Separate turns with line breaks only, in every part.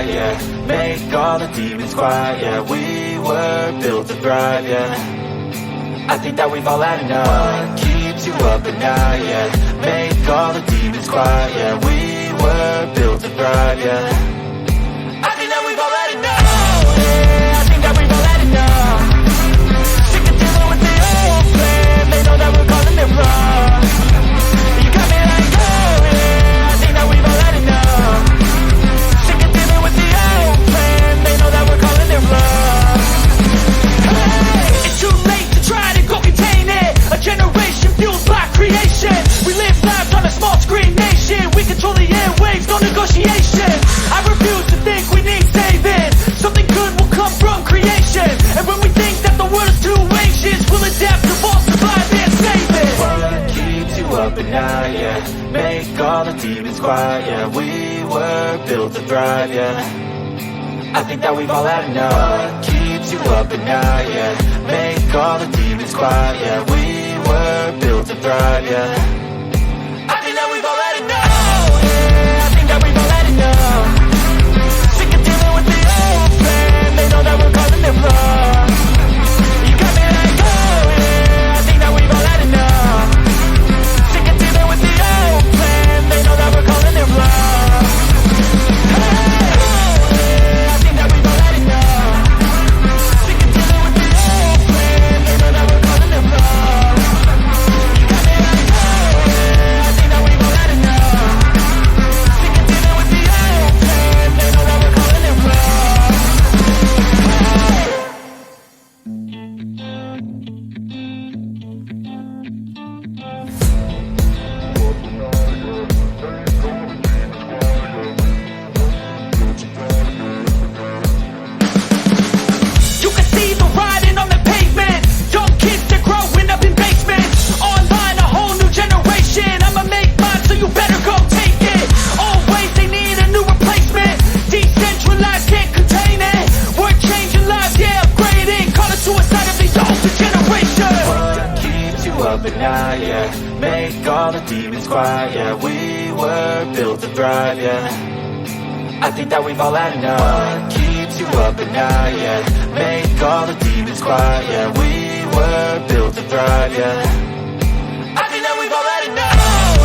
night, yeah. Make all the demons quiet, yeah. We were built to thrive, yeah. I think that we've all had enough. What keeps you up at night, yeah. Make all the demons quiet, yeah. We were built to thrive, yeah. I think that we've all had enough. Yeah, I think that we've all had enough. Sick of dealing with the old plan. They know that we're calling it wrong. You got me like, oh yeah. I think that we've all had enough. Sick of dealing with the old plan. They know that we're calling it wrong. Hey, it's too late to try to go contain it. A generation fueled by creation. We live lives on a small screen nation. We control the airwaves, no negotiation. I refuse to think we need saving. Something good will come from creation. And when we think that the world is too anxious, we'll adapt, evolve, survive, and save it. What keeps you up at night, yeah. Make all the demons quiet, yeah. We were built to thrive, yeah. I think that we've all had enough. What keeps you up at night, yeah. Make all the demons quiet, yeah. We were built to thrive, yeah. I think that we've all had enough. Yeah, I think that we've all had enough. Sick of dealing with the old plan. They know that we're calling it wrong. You got me like, oh yeah. I think that we've all had enough. Sick of dealing with the old plan. They know that we're calling it wrong. Hey, oh yeah. I think that we've all had enough. Sick of dealing with the old plan. They know that we're calling it wrong. You got me like, oh yeah. I think that we've all had enough. Sick of dealing with the old plan. They know that we're calling it wrong. You can see the writing on the pavement. Young kids, they're growing up in basements. Online, a whole new generation. I'ma make mine, so you better go take it. Always they need a new replacement. Decentralized, can't contain it. We're changing lives, yeah, upgrading. Call it suicide of the older generation. What keeps you up at night, yeah. Make all the demons quiet, yeah. We were built to thrive, yeah. I think that we've all had enough. What keeps you up at night, yeah. Make all the demons quiet, yeah. We were built to thrive, yeah. I think that we've all had enough.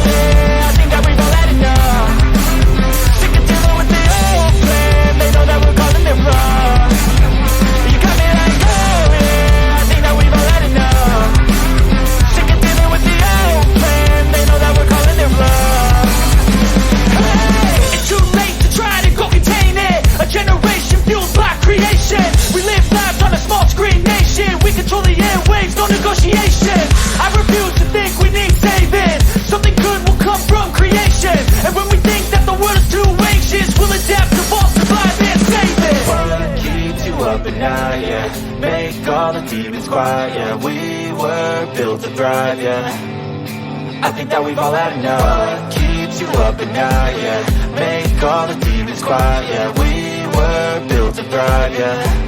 Yeah, I think that we've all had enough. Sick of dealing with the old plan. They know that we're calling it wrong. You got me like, oh yeah. I think that we've all had enough. Sick of dealing with the old plan. They know that we're calling it wrong. Hey, it's too late to try to go contain it. A generation fueled by creation. We live lives on a small screen nation. We control the airwaves, no negotiation. I refuse to think we need saving. Something good will come from creation. And when we think that the world is too anxious, we'll adapt, evolve, survive, and save it. What keeps you up at night, yeah. Make all the demons quiet, yeah. We were built to thrive, yeah. I think that we've all had enough. What keeps you up at night, yeah. Make all the demons quiet, yeah. We were built to thrive, yeah.